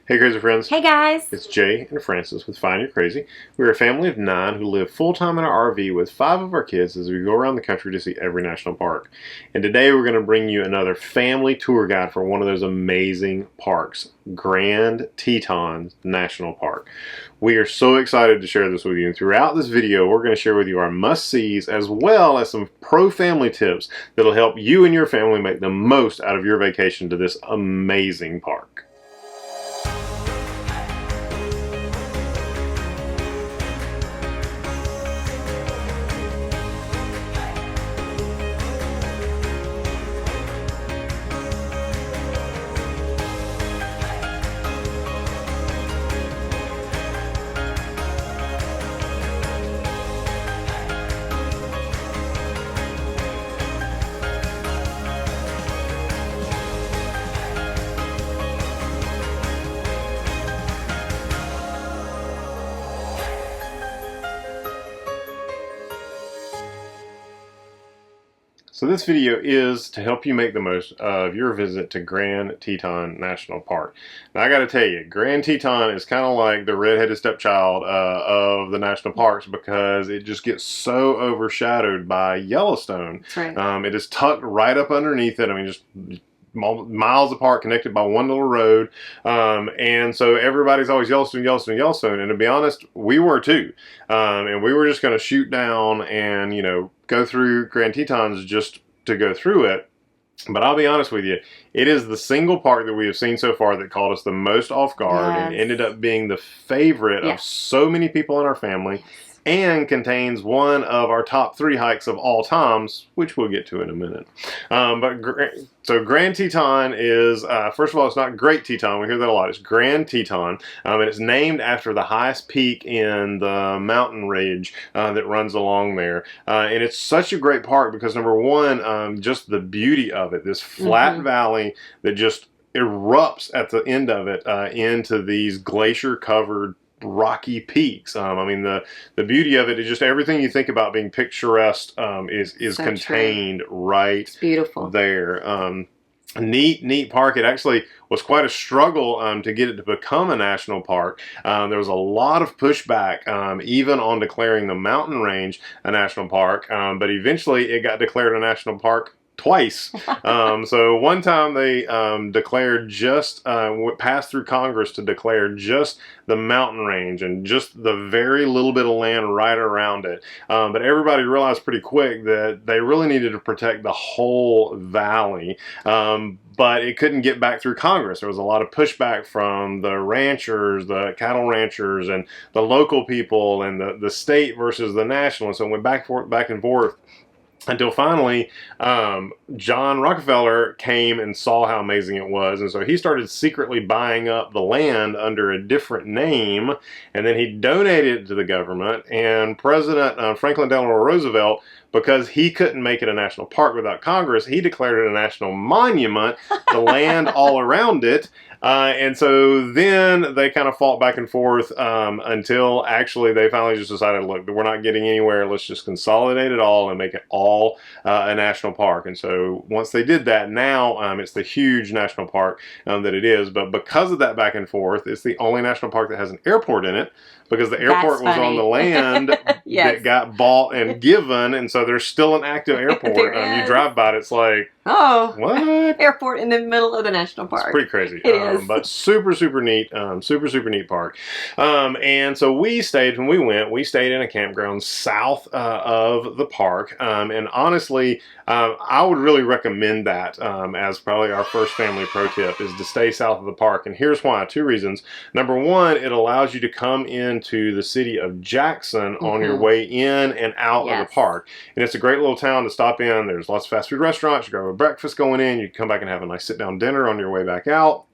Hey crazy friends. Hey guys. It's Jay and Francis with Find Your Crazy. We're a family of 9 who live full-time in our RV with 5 of our kids as we go around the country to see every national park. And today we're going to bring you another family tour guide for one of those amazing parks, Grand Teton National Park. We are so excited to share this with you, and throughout this video we're going to share with you our must-sees as well as some pro-family tips that'll help you and your family make the most out of your vacation to this amazing park. So this video is to help you make the most of your visit to Grand Teton National Park. Now I gotta tell you, Grand Teton is kind of like the redheaded stepchild of the national parks because it just gets so overshadowed by Yellowstone. That's right. It is tucked right up underneath it. I mean, just miles apart, connected by one little road, and so everybody's always Yellowstone, Yellowstone, Yellowstone, and to be honest, we were too, and we were just going to shoot down and, you know, go through Grand Tetons just to go through it. But I'll be honest with you, it is the single park that we have seen so far that caught us the most off guard and ended up being the favorite of so many people in our family, and contains one of our top 3 hikes of all times, which we'll get to in a minute. So Grand Teton is, first of all, it's not Great Teton. We hear that a lot. It's Grand Teton, and it's named after the highest peak in the mountain range that runs along there. And it's such a great park because, number one, just the beauty of it, this flat valley that just erupts at the end of it into these glacier-covered rocky peaks. I mean, the beauty of it is just everything you think about being picturesque is so contained right it's beautiful there. Neat park. It actually was quite a struggle to get it to become a national park. There was a lot of pushback even on declaring the mountain range a national park, but eventually it got declared a national park twice. So one time they declared just, passed through Congress to declare just the mountain range and just the very little bit of land right around it. But everybody realized pretty quick that they really needed to protect the whole valley. But it couldn't get back through Congress. There was a lot of pushback from the ranchers, the cattle ranchers, and the local people, and the state versus the national. So it went back and forth until finally John Rockefeller came and saw how amazing it was, and so he started secretly buying up the land under a different name, and then he donated it to the government. And President Franklin Delano Roosevelt, because he couldn't make it a national park without Congress, he declared it a national monument, the land all around it. And so then they kind of fought back and forth until actually they finally just decided, look, we're not getting anywhere. Let's just consolidate it all and make it all a national park. And so once they did that, now it's the huge national park that it is. But because of that back and forth, it's the only national park that has an airport in it, because the airport was on the land that got bought and given, and so there's still an active airport. You drive by it, it's like, oh, what? Airport in the middle of the national park. It's pretty crazy. It is. But super neat, super neat park. And so we stayed in a campground south of the park. And honestly, I would really recommend that as probably our first family pro tip, is to stay south of the park. And here's why. 2 reasons. Number one, it allows you to come into the city of Jackson on your way in and out of the park. And it's a great little town to stop in. There's lots of fast food restaurants. You grab a breakfast going in. You can come back and have a nice sit-down dinner on your way back out.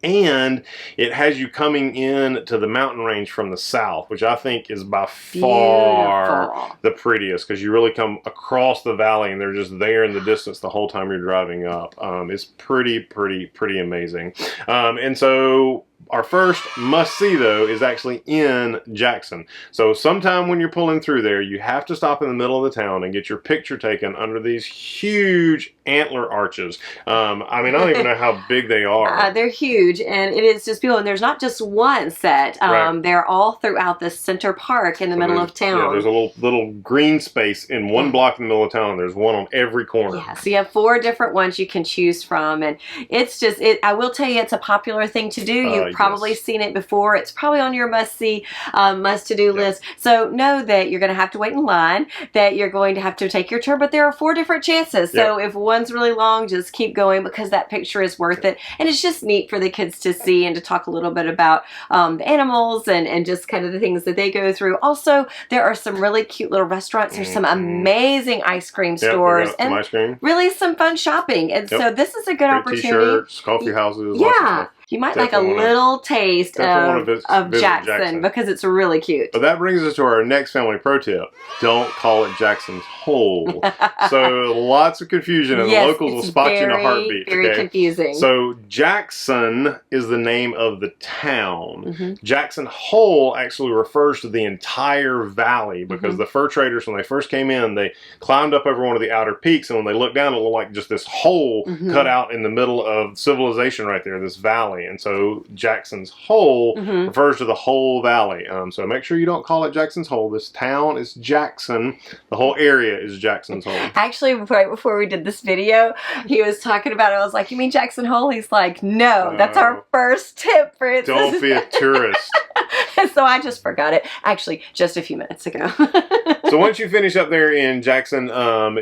And it has you coming in to the mountain range from the south, which I think is by far the prettiest, because you really come across the valley and they're just there in the distance the whole time you're driving up. It's pretty amazing. And so our first must-see, though, is actually in Jackson. So sometime when you're pulling through there, you have to stop in the middle of the town and get your picture taken under these huge antler arches. I mean, I don't even know how big they are. They're huge, and it is just beautiful. And there's not just one set. Right. They're all throughout the center park in the middle of town. Yeah, there's a little green space in one block in the middle of town. There's one on every corner. Yeah, so you have 4 different ones you can choose from, and it's just, I will tell you, it's a popular thing to do. You've probably seen it before. It's probably on your must-see, must-to-do list. So know that you're going to have to wait in line, that you're going to have to take your turn, but there are 4 different chances. So if one's really long, just keep going because that picture is worth it. And it's just neat for the kids to see and to talk a little bit about the animals and just kind of the things that they go through. Also, there are some really cute little restaurants. There's some amazing ice cream stores and ice cream. Really some fun shopping. And so this is a good opportunity. T-shirts, coffee houses. Yeah. You might definitely like a little taste of visit Jackson because it's really cute. But that brings us to our next family pro tip. Don't call it Jackson's Hole. So lots of confusion, and the locals will spot you in a heartbeat. Very confusing. So Jackson is the name of the town. Jackson Hole actually refers to the entire valley because the fur traders, when they first came in, they climbed up over one of the outer peaks, and when they looked down, it looked like just this hole cut out in the middle of civilization right there, this valley. And so Jackson's Hole refers to the whole valley. So make sure you don't call it Jackson's Hole. This town is Jackson. The whole area is Jackson's Hole. Actually, right before we did this video, he was talking about it. I was like, you mean Jackson Hole? He's like, no, that's our first tip for it. Don't be a tourist. So I just forgot it. Actually, just a few minutes ago. So once you finish up there in Jackson,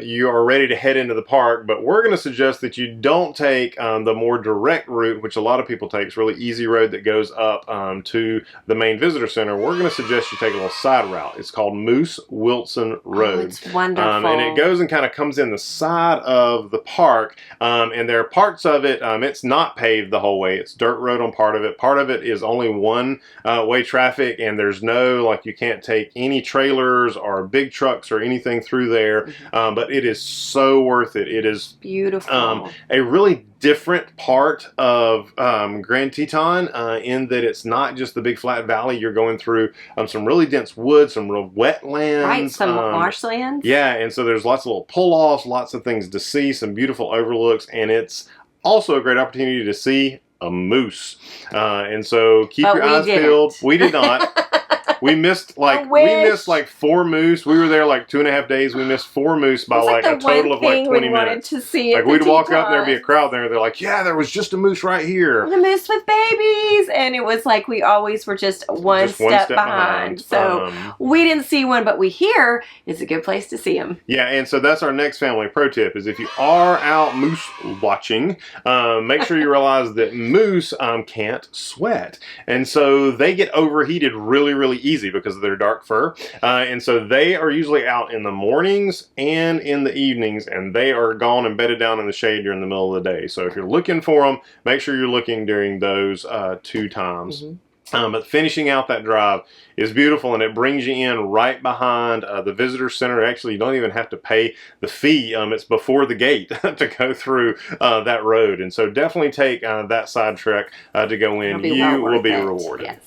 you are ready to head into the park. But we're going to suggest that you don't take the more direct route, which a lot of people take. It's a really easy road that goes up to the main visitor center. We're going to suggest you take a little side route. It's called Moose Wilson Road. Oh, it's wonderful. And it goes and kind of comes in the side of the park. And there are parts of it, it's not paved the whole way. It's dirt road on part of it. Part of it is only one-way traffic, and there's no, like, you can't take any trailers or big trucks or anything through there. But it is so worth it. It is beautiful. A really different part of Grand Teton in that it's not just the big flat valley. You're going through some really dense woods, some real wetlands. Right, some marshlands. Yeah, and so there's lots of little pull-offs, lots of things to see, some beautiful overlooks, and it's also a great opportunity to see a moose. And so keep your eyes peeled. We did not. We missed like 4 moose. We were there like 2.5 days. We missed 4 moose by like a total of like 20 minutes. To see like we'd walk up and there'd be a crowd there. They're like, yeah, there was just a moose right here. The moose with babies, and it was like we always were just one step behind. So we didn't see one, but we hear it's a good place to see them. Yeah, and so that's our next family pro tip: is if you are out moose watching, make sure you realize that moose can't sweat, and so they get overheated really easy because of their dark fur, and so they are usually out in the mornings and in the evenings, and they are gone and bedded down in the shade during the middle of the day. So if you're looking for them, make sure you're looking during those 2 times. But finishing out that drive is beautiful, and it brings you in right behind the visitor center. Actually, you don't even have to pay the fee. It's before the gate to go through that road, and so definitely take that side trek to go in. You will be rewarded. Yes.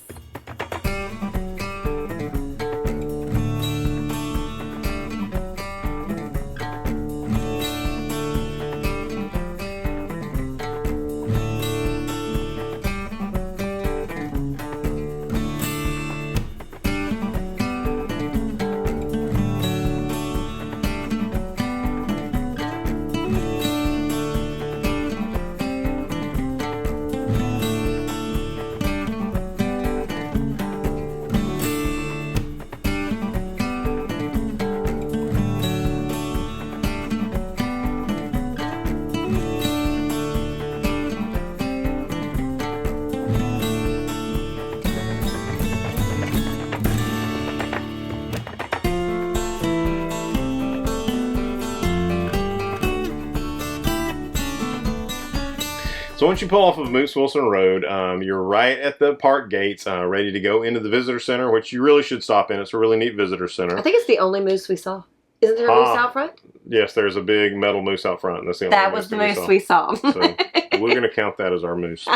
So once you pull off of Moose Wilson Road, you're right at the park gates, ready to go into the visitor center, which you really should stop in. It's a really neat visitor center. I think it's the only moose we saw. Isn't there a moose out front? Yes, there's a big metal moose out front. And that's the only that was the moose we saw. So, We're going to count that as our moose.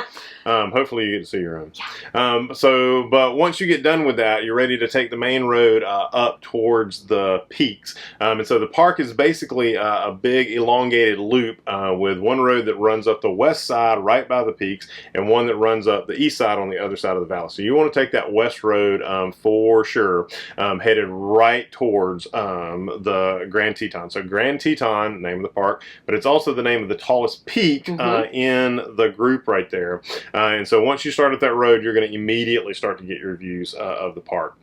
Hopefully you get to see your own. Yeah. But once you get done with that, you're ready to take the main road up towards the peaks. And so the park is basically a big elongated loop with one road that runs up the west side right by the peaks and one that runs up the east side on the other side of the valley. So you want to take that west road for sure, headed right towards the Grand Teton. So Grand Teton, name of the park, but it's also the name of the tallest peak in the group right there. And so once you start at that road, you're going to immediately start to get your views of the park.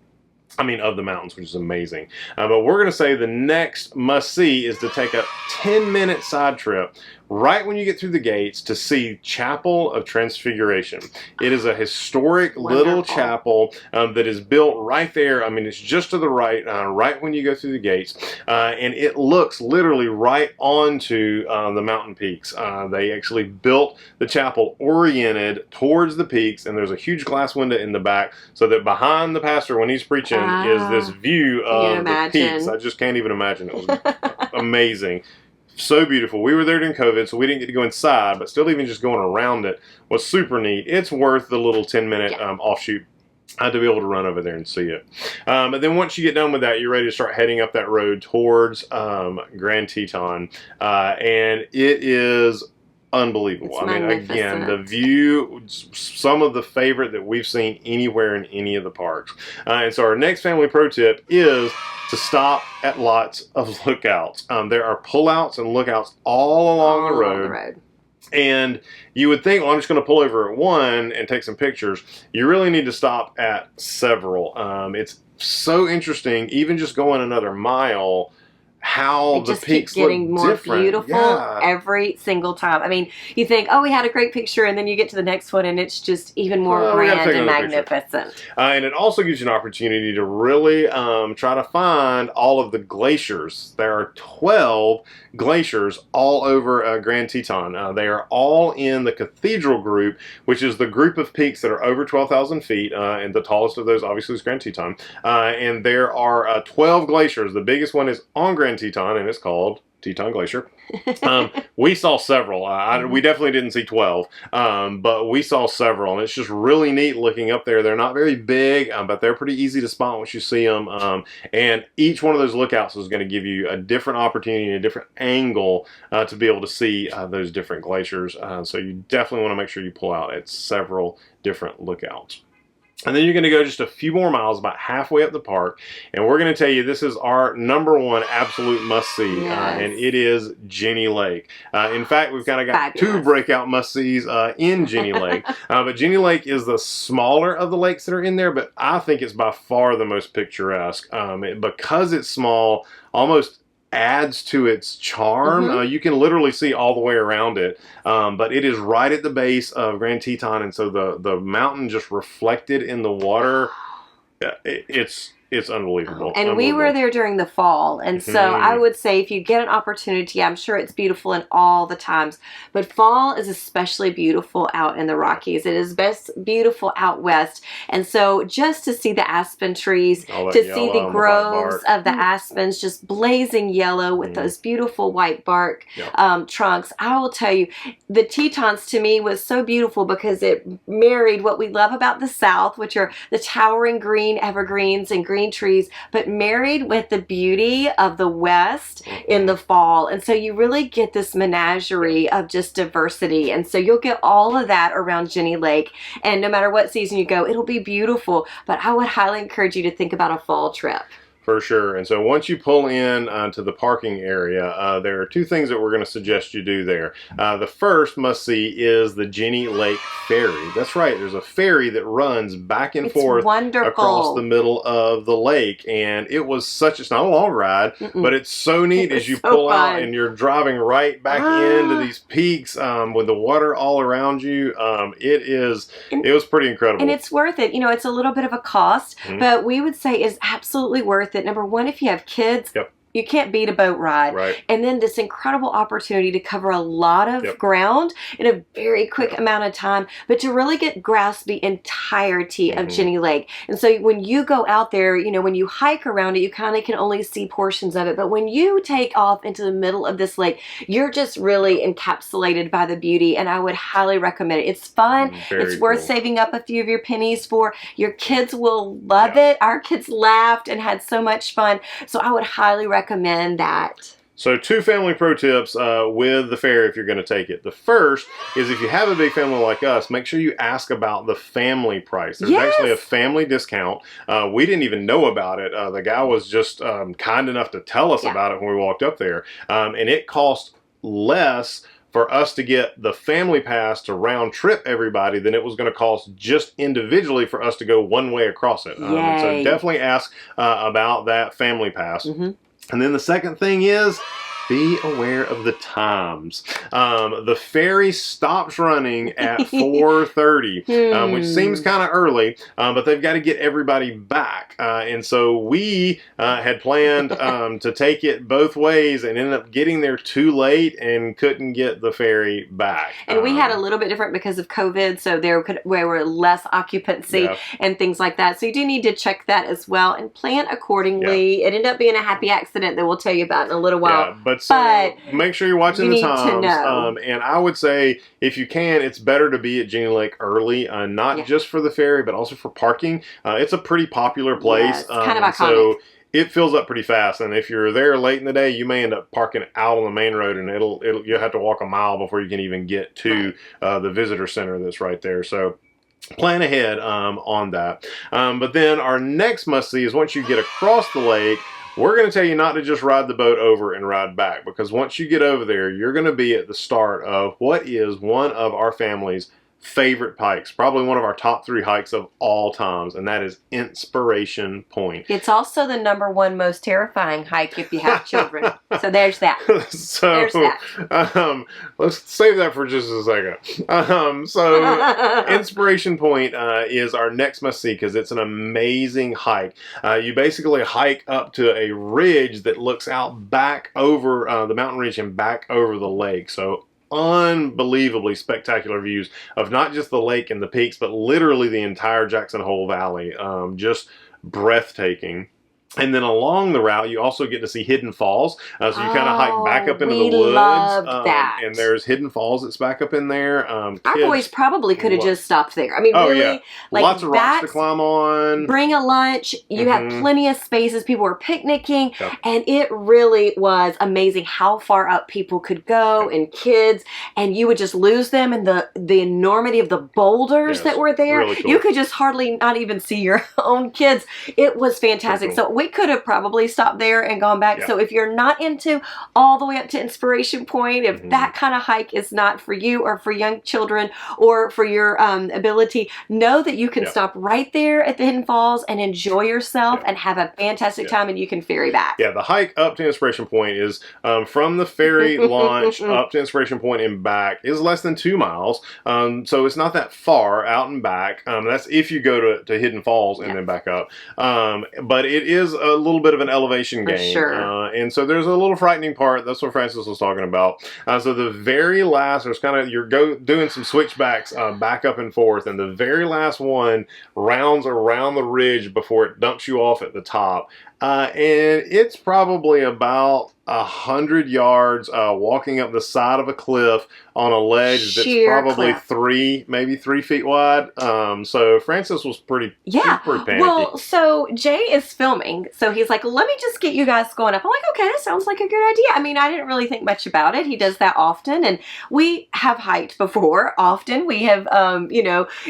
I mean, of the mountains, which is amazing. But we're going to say the next must-see is to take a 10-minute side trip right when you get through the gates to see Chapel of Transfiguration. It is a historic little chapel that is built right there. I mean, it's just to the right, right when you go through the gates. And it looks literally right onto the mountain peaks. They actually built the chapel oriented towards the peaks, and there's a huge glass window in the back so that behind the pastor, when he's preaching, is this view of the peaks. I just can't even imagine. It was amazing. So beautiful. We were there during COVID, so we didn't get to go inside, but still even just going around it was super neat. It's worth the little 10-minute offshoot to be able to run over there and see it. But then once you get done with that, you're ready to start heading up that road towards Grand Teton. And it is unbelievable. I mean, again, the view, some of the favorite that we've seen anywhere in any of the parks. And so our next family pro tip is to stop at lots of lookouts. There are pullouts and lookouts all along the road. And you would think, well, I'm just going to pull over at one and take some pictures. You really need to stop at several. It's so interesting, even just going another mile, how the peaks keep getting look more different. Beautiful every single time. I mean, you think, oh, we had a great picture, and then you get to the next one, and it's just even more grand and magnificent. And it also gives you an opportunity to really try to find all of the glaciers. There are 12 glaciers all over Grand Teton. They are all in the Cathedral group, which is the group of peaks that are over 12,000 feet, and the tallest of those obviously is Grand Teton. And there are 12 glaciers. The biggest one is on Grand Teton, and it's called Teton Glacier. We saw several. We definitely didn't see 12, but we saw several, and it's just really neat looking up there. They're not very big, but they're pretty easy to spot once you see them. And each one of those lookouts is going to give you a different opportunity, a different angle to be able to see those different glaciers. So you definitely want to make sure you pull out at several different lookouts. And then you're going to go just a few more miles, about halfway up the park, and we're going to tell you this is our #1 absolute must-see, and it is Jenny Lake. In fact, we've kind of got two breakout must-sees in Jenny Lake, but Jenny Lake is the smaller of the lakes that are in there, but I think it's by far the most picturesque. Because it's small, almost adds to its charm. You can literally see all the way around it, but it is right at the base of Grand Teton, and so the mountain just reflected in the water, it's unbelievable. And we were there during the fall, and so I would say if you get an opportunity, I'm sure it's beautiful in all the times, but fall is especially beautiful out in the Rockies. It is best beautiful out west, and so just to see the aspen trees, to see the groves of the aspens just blazing yellow with those beautiful white bark trunks, I will tell you, the Tetons to me was so beautiful because it married what we love about the South, which are the towering green evergreens and green trees, but married with the beauty of the West in the fall. And so you really get this menagerie of just diversity. And so you'll get all of that around Jenny Lake. And no matter what season you go, it'll be beautiful. But I would highly encourage you to think about a fall trip. For sure. And so once you pull in to the parking area, there are two things that we're going to suggest you do there. The first must-see is the Jenny Lake Ferry. That's right. There's a ferry that runs back and forth across the middle of the lake. And it was it's not a long ride, but it's so neat as you pull out and you're driving right back into these peaks with the water all around you. It was pretty incredible. And it's worth it. You know, it's a little bit of a cost, but we would say is absolutely worth it. Number one, if you have kids, you can't beat a boat ride. Right. And then this incredible opportunity to cover a lot of ground in a very quick amount of time, but to really grasp the entirety of Jenny Lake. And so when you go out there, you know, when you hike around it, you kind of can only see portions of it. But when you take off into the middle of this lake, you're just really encapsulated by the beauty. And I would highly recommend it. It's fun. It's worth saving up a few of your pennies for. Your kids will love it. Our kids laughed and had so much fun. So I would highly recommend that. So 2 family pro tips with the ferry if you're going to take it. The first is if you have a big family like us, make sure you ask about the family price. There's actually a family discount. We didn't even know about it. The guy was just kind enough to tell us about it when we walked up there. And it cost less for us to get the family pass to round trip everybody than it was going to cost just individually for us to go one way across it. And so definitely ask about that family pass. And then the second thing is, be aware of the times. The ferry stops running at 4:30, which seems kind of early, but they've got to get everybody back. And so we had planned to take it both ways and ended up getting there too late and couldn't get the ferry back. And we had a little bit different because of COVID, so there were less occupancy and things like that. So you do need to check that as well and plan accordingly. It ended up being a happy accident that we'll tell you about in a little while. But make sure you're watching the times. And I would say, if you can, it's better to be at Jenny Lake early, not just for the ferry, but also for parking. It's a pretty popular place. It's kind of iconic. So it fills up pretty fast. And if you're there late in the day, you may end up parking out on the main road, and you'll have to walk a mile before you can even get to the visitor center that's right there. So plan ahead on that. But then our next must-see is once you get across the lake, we're going to tell you not to just ride the boat over and ride back, because once you get over there, you're going to be at the start of what is one of our family's favorite hikes, probably one of our top 3 hikes of all times, and that is Inspiration Point. It's also the #1 most terrifying hike if you have children. So there's that. So let's save that for just a second. So Inspiration Point is our next must-see because it's an amazing hike. You basically hike up to a ridge that looks out back over the mountain ridge and back over the lake. So unbelievably spectacular views of not just the lake and the peaks, but literally the entire Jackson Hole Valley. Just breathtaking. And then along the route, you also get to see hidden falls. So you kind of hike back up into the woods. Loved that. And there's hidden falls that's back up in there. Our boys probably could have just stopped there. I mean, really, like, lots of rocks to climb on. Bring a lunch. You have plenty of spaces. People were picnicking. And it really was amazing how far up people could go and kids. And you would just lose them in the enormity of the boulders that were there. Really cool. You could just hardly not even see your own kids. It was fantastic. Cool. So we could have probably stopped there and gone back. So if you're not into all the way up to Inspiration Point, if that kind of hike is not for you or for young children or for your ability, know that you can stop right there at the Hidden Falls and enjoy yourself and have a fantastic time, and you can ferry back. Yeah, the hike up to Inspiration Point is from the ferry launch up to Inspiration Point and back is less than 2 miles. So it's not that far out and back. That's if you go to Hidden Falls and then back up. But it is a little bit of an elevation game. And so there's a little frightening part. That's what Francis was talking about. So the very last, there's kind of, you're doing some switchbacks back up and forth, and the very last one rounds around the ridge before it dumps you off at the top. And it's probably about 100 yards walking up the side of a cliff on a ledge that's probably maybe 3 feet wide. So Francis was pretty panicky. Well, so Jay is filming, so he's like, let me just get you guys going up. I'm like, okay, that sounds like a good idea. I mean, I didn't really think much about it. He does that often, and we have hiked before often. We have,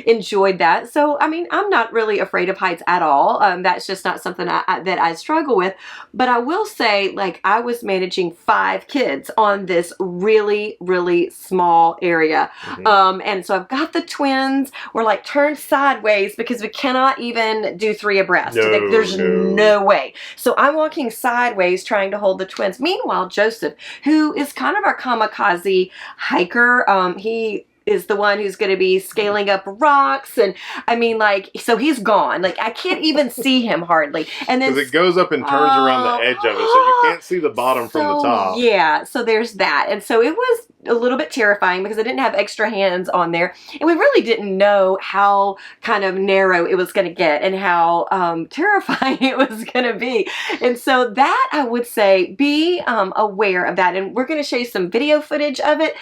enjoyed that. So, I mean, I'm not really afraid of heights at all. That's just not something that I struggle with. But I will say, like, I was managing 5 kids on this really, really small area. And so I've got the twins. We're like turned sideways because we cannot even do 3 abreast. There's no way. So I'm walking sideways trying to hold the twins. Meanwhile, Joseph, who is kind of our kamikaze hiker, he is the one who's going to be scaling up rocks, and I mean, like, so he's gone. Like, I can't even see him hardly. And then because it goes up and turns around the edge of it, so you can't see the bottom from the top. Yeah, so there's that. And so it was a little bit terrifying because I didn't have extra hands on there, and we really didn't know how kind of narrow it was going to get and how terrifying it was going to be. And so that, I would say, be aware of that, and we're going to show you some video footage of it,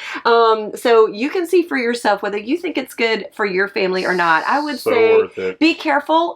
so you can see for yourself whether you think it's good for your family or not. I would say be careful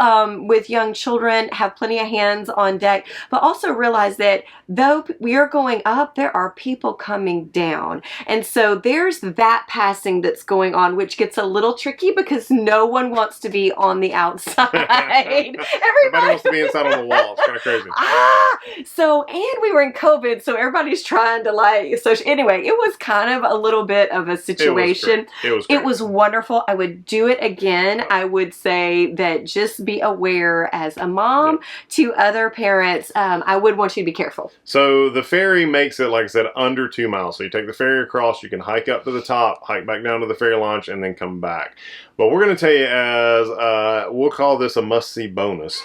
with young children, have plenty of hands on deck, but also realize that though we are going up, there are people coming down. And so there's that passing that's going on, which gets a little tricky because no one wants to be on the outside. Everybody wants to be inside on the wall. It's kind of crazy. So, and we were in COVID, so everybody's trying to like, so anyway, it was kind of a little bit of a situation. It was wonderful. I would do it again. I would say that just be aware as a mom to other parents. I would want you to be careful. So the ferry makes it, like I said, under 2 miles. So you take the ferry across, you can hike up to the top, hike back down to the ferry launch, and then come back. But we're going to tell you, as we'll call this a must-see bonus.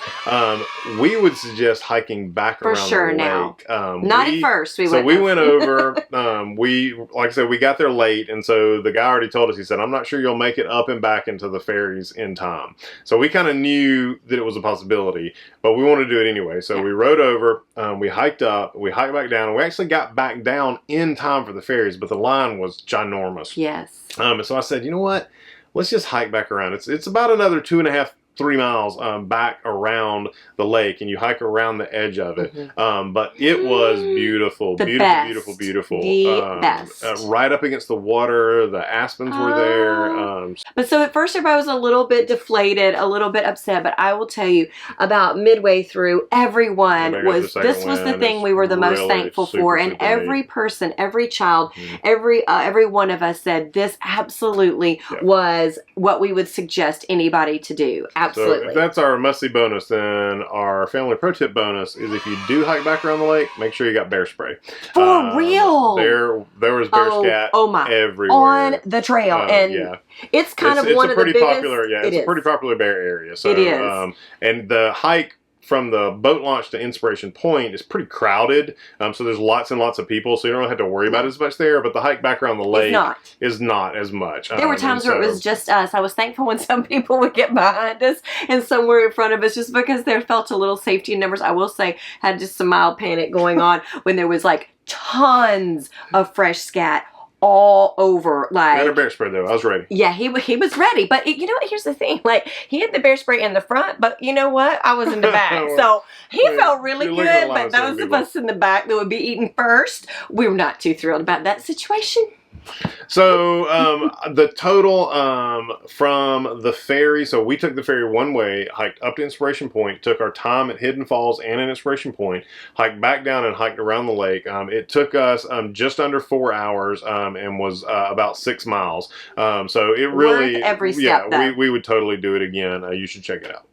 We would suggest hiking back around the lake. Now. Not at first. We went over. Like I said, we got there late, and so the guy already told us. He said, "I'm not sure you'll make it up and back into the ferries in time." So we kind of knew that it was a possibility, but we wanted to do it anyway. So we rode over. We hiked up. We hiked back down, and we actually got back down in time for the ferries, but the line was ginormous. Yes. And so I said, you know what? Let's just hike back around. It's about another 2.5, 3 miles back around the lake, and you hike around the edge of it. But it was beautiful, beautiful. The best. Right up against the water, the aspens were there. But so at first everybody was a little bit deflated, a little bit upset, but I will tell you, about midway through, everyone was, this was the thing we were the most thankful for, and every person, every child, every one of us said this absolutely was what we would suggest anybody to do. Absolutely. So if that's our must-see bonus, then our family pro tip bonus is if you do hike back around the lake, make sure you got bear spray. For real. There was bear scat everywhere. On the trail. And it's kind of one of the biggest. It's a pretty popular bear area. So, it is. And the hike from the boat launch to Inspiration Point is pretty crowded, so there's lots and lots of people, so you don't have to worry about as much there, but the hike back around the lake is not as much. There were times where it was just us. I was thankful when some people would get behind us and some were in front of us just because there felt a little safety in numbers. I will say, had just some mild panic going on when there was like tons of fresh scat all over. Like, I had a bear spray though. I was ready. Yeah, he was ready. But you know what? Here's the thing. Like, he had the bear spray in the front, but you know what? I was in the back. So he felt really good. But those of us in the back that would be eating first, we were not too thrilled about that situation. So the total from the ferry, so we took the ferry one way, hiked up to Inspiration Point, took our time at Hidden Falls and at Inspiration Point, hiked back down and hiked around the lake. It took us just under 4 hours and was about 6 miles. So it really, worth every step, we would totally do it again. You should check it out.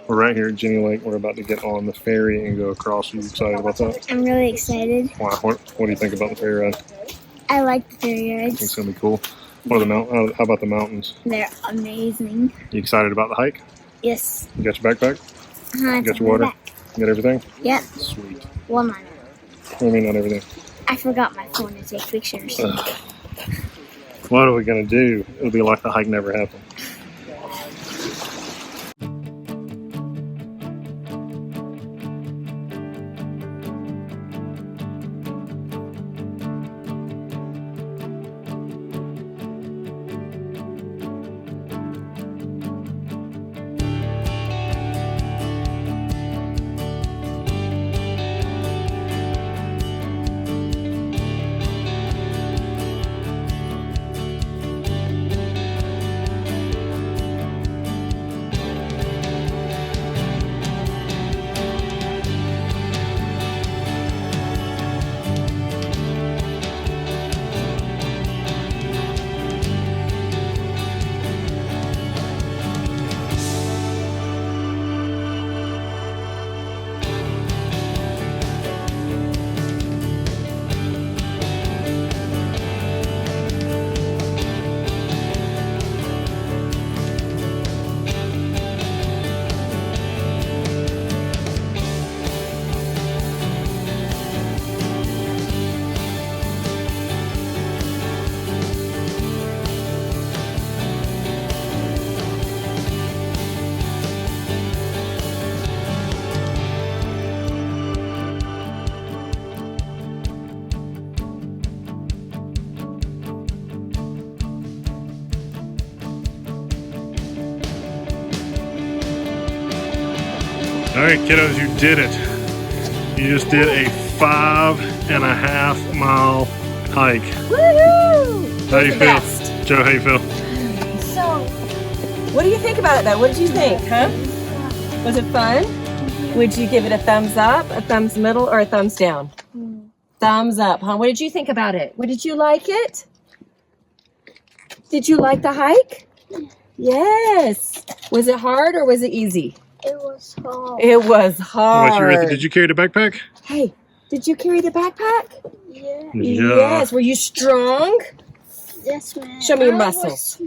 We're right here at Jenny Lake. We're about to get on the ferry and go across. Are you excited about that? I'm really excited. Wow. What do you think about the ferry ride? I like the ferry rides. It's going to be cool. What are how about the mountains? They're amazing. You excited about the hike? Yes. You got your backpack? You got your water? You got everything? Yep. Sweet. Well, not everything. What do you mean not everything? I forgot my phone to take pictures. What are we going to do? It'll be like the hike never happened. All right, kiddos, you did it. You just did a 5.5 mile hike. Woohoo! How do you feel? Best. Joe, how you feel? So, What do you think about it though? What did you think, huh? Was it fun? Would you give it a thumbs up, a thumbs middle, or a thumbs down? Thumbs up, huh? What did you think about it? Did you like it? Did you like the hike? Yes. Was it hard or was it easy? it was hard. It was How about you, Ruthie? hard. Did you carry the backpack? Hey, did you carry the backpack? Yeah. Yes. Were you strong? Yes, ma'am. Show me your muscles.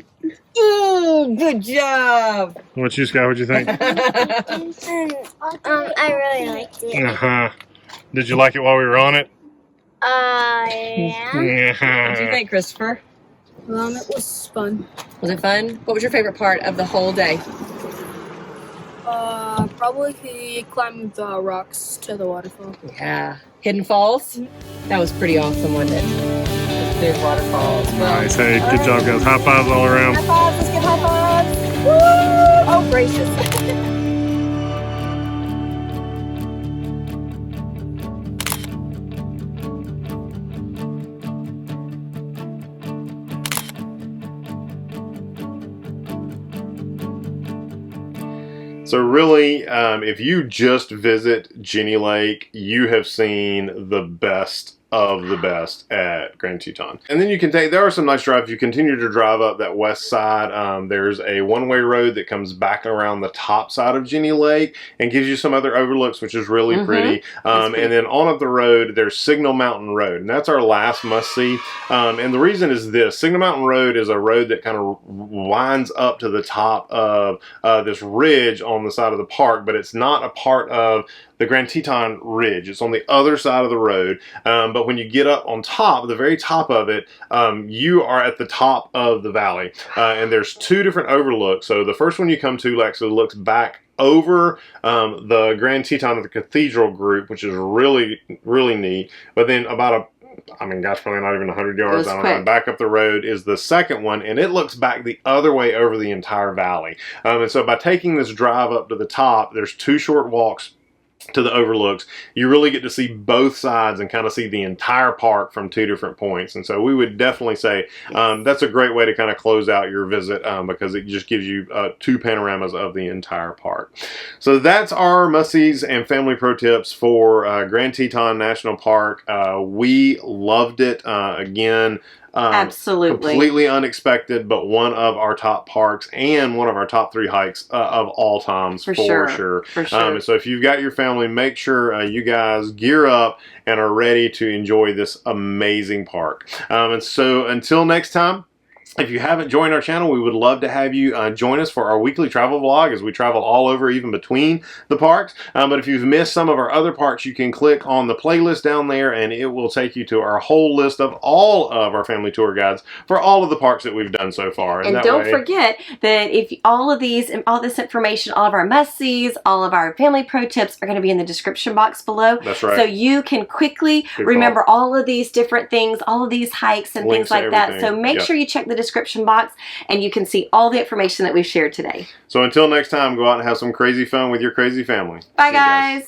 Good job. What about you, Sky? What'd you think? I really liked it. Uh-huh. Did you like it while we were on it? Yeah. What did you think, Christopher? It was fun. Was it fun? What was your favorite part of the whole day? Probably he climbed the rocks to the waterfall. Yeah. Hidden Falls? That was pretty awesome, wasn't it? There's waterfalls. Nice. Hey, good job, guys. High fives all around. High fives. Let's give high fives. Woo! Oh, gracious. So really, if you just visit Jenny Lake, you have seen the best of the best at Grand Teton. And then you can there are some nice drives. You continue to drive up that west side. There's a one-way road that comes back around the top side of Jenny Lake and gives you some other overlooks, which is really pretty. And then on up the road, there's Signal Mountain Road, and that's our last must-see. And the reason is this. Signal Mountain Road is a road that kind of winds up to the top of this ridge on the side of the park, but it's not a part of the Grand Teton Ridge. It's on the other side of the road, but when you get up on top, the very top of it, you are at the top of the valley, and there's two different overlooks. So the first one you come to actually looks back over the Grand Teton of the Cathedral group, which is really, really neat. But then about probably not even 100 yards, I don't know, back up the road is the second one, and it looks back the other way over the entire valley. And so by taking this drive up to the top, there's two short walks to the overlooks. You really get to see both sides and kind of see the entire park from two different points. And so we would definitely say that's a great way to kind of close out your visit because it just gives you two panoramas of the entire park. So that's our must-sees and family pro tips for Grand Teton National Park. We loved it. Again, Absolutely. Completely unexpected, but one of our top parks and one of our top 3 hikes of all times, for sure. For sure. So if you've got your family, make sure you guys gear up and are ready to enjoy this amazing park. And so until next time, if you haven't joined our channel, we would love to have you join us for our weekly travel vlog as we travel all over, even between the parks. But if you've missed some of our other parks, you can click on the playlist down there and it will take you to our whole list of all of our family tour guides for all of the parks that we've done so far. And don't forget that if all of these and all this information, all of our must-sees, all of our family pro tips are going to be in the description box below. That's right. So you can quickly remember all of these different things, all of these hikes and Links things like that. So make sure you check the description box and you can see all the information that we've shared today. So until next time, go out and have some crazy fun with your crazy family. Bye, guys.